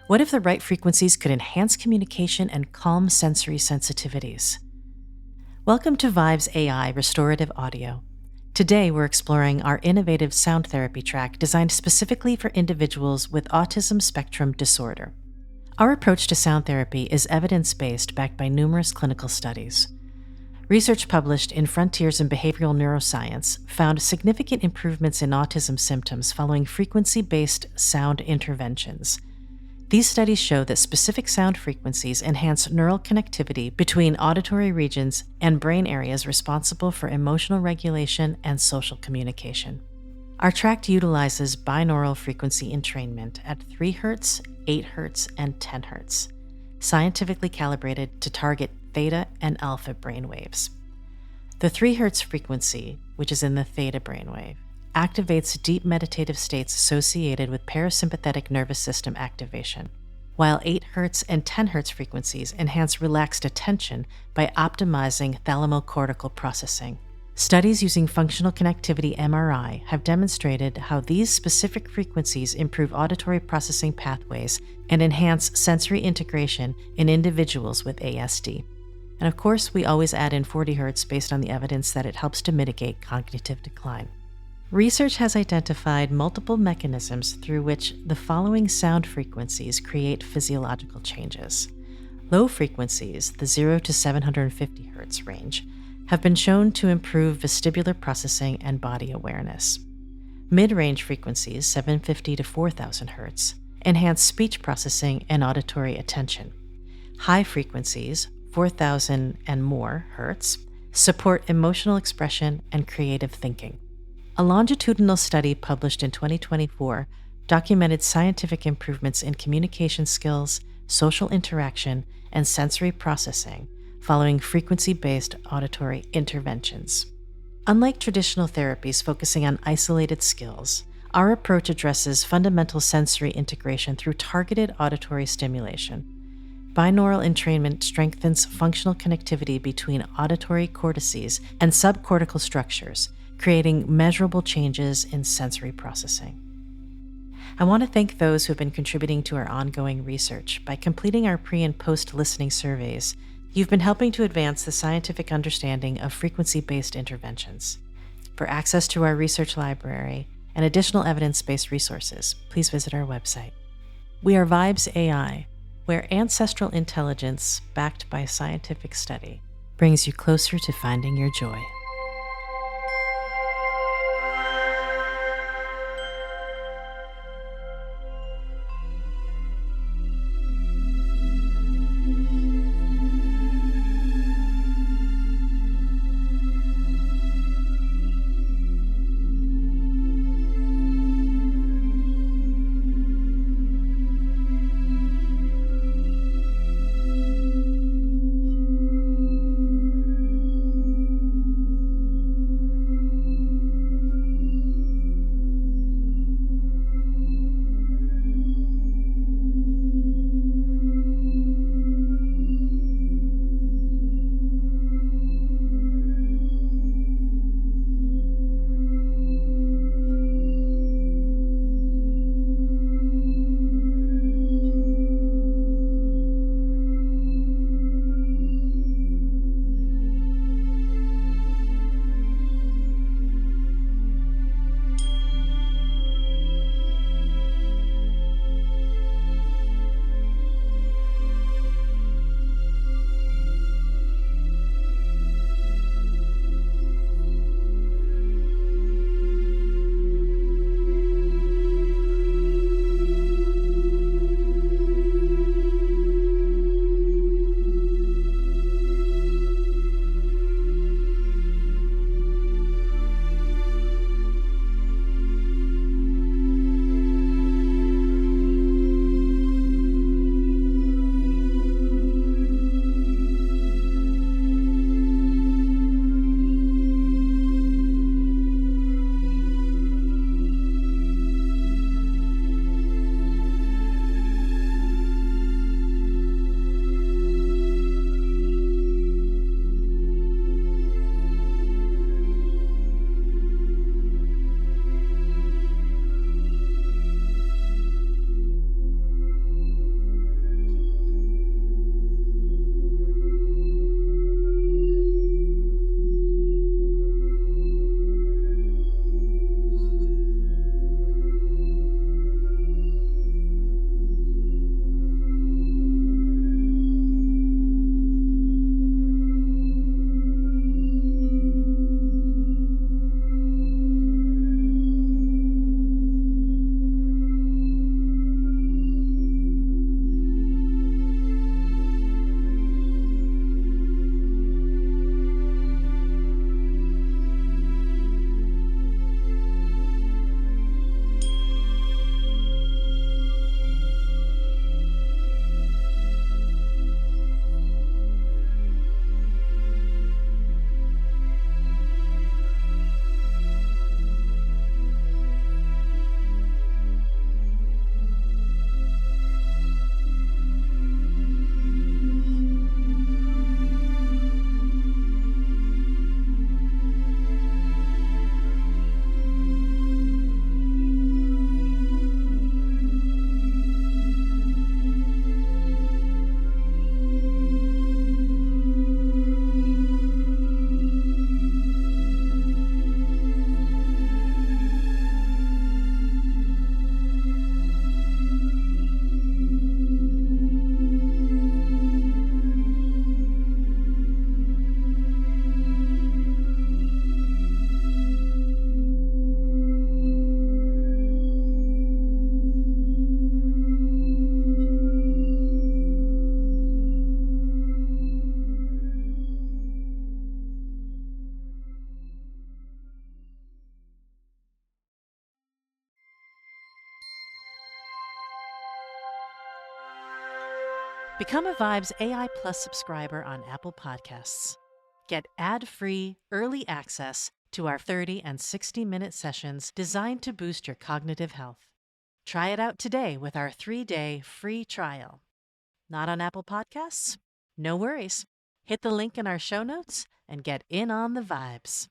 What if the right frequencies could enhance communication and calm sensory sensitivities? Welcome to Vive's AI Restorative Audio. Today we're exploring our innovative sound therapy track designed specifically for individuals with autism spectrum disorder. Our approach to sound therapy is evidence-based, backed by numerous clinical studies. Research published in Frontiers in Behavioral Neuroscience found significant improvements in autism symptoms following frequency-based sound interventions. These studies show that specific sound frequencies enhance neural connectivity between auditory regions and brain areas responsible for emotional regulation and social communication. Our track utilizes binaural frequency entrainment at 3 Hz, 8 Hz, and 10 Hz, scientifically calibrated to target theta and alpha brainwaves. The 3 Hz frequency, which is in the theta brainwave, activates deep meditative states associated with parasympathetic nervous system activation, while 8 Hz and 10 Hz frequencies enhance relaxed attention by optimizing thalamocortical processing. Studies using functional connectivity MRI have demonstrated how these specific frequencies improve auditory processing pathways and enhance sensory integration in individuals with ASD. And of course, we always add in 40 Hz based on the evidence that it helps to mitigate cognitive decline. Research has identified multiple mechanisms through which the following sound frequencies create physiological changes. Low frequencies, the 0 to 750 Hz range, have been shown to improve vestibular processing and body awareness. Mid-range frequencies, 750 to 4000 Hz, enhance speech processing and auditory attention. High frequencies, 4000 and more Hz, support emotional expression and creative thinking. A longitudinal study published in 2024 documented scientific improvements in communication skills, social interaction, and sensory processing following frequency-based auditory interventions. Unlike traditional therapies focusing on isolated skills, our approach addresses fundamental sensory integration through targeted auditory stimulation. Binaural entrainment strengthens functional connectivity between auditory cortices and subcortical structures, creating measurable changes in sensory processing. I want to thank those who have been contributing to our ongoing research. By completing our pre- and post-listening surveys, you've been helping to advance the scientific understanding of frequency-based interventions. For access to our research library and additional evidence-based resources, please visit our website. We are Vive's AI, where ancestral intelligence, backed by scientific study, brings you closer to finding your joy. Become a Vibes AI Plus subscriber on Apple Podcasts. Get ad-free, early access to our 30 and 60-minute sessions designed to boost your cognitive health. Try it out today with our 3-day free trial. Not on Apple Podcasts? No worries. Hit the link in our show notes and get in on the vibes.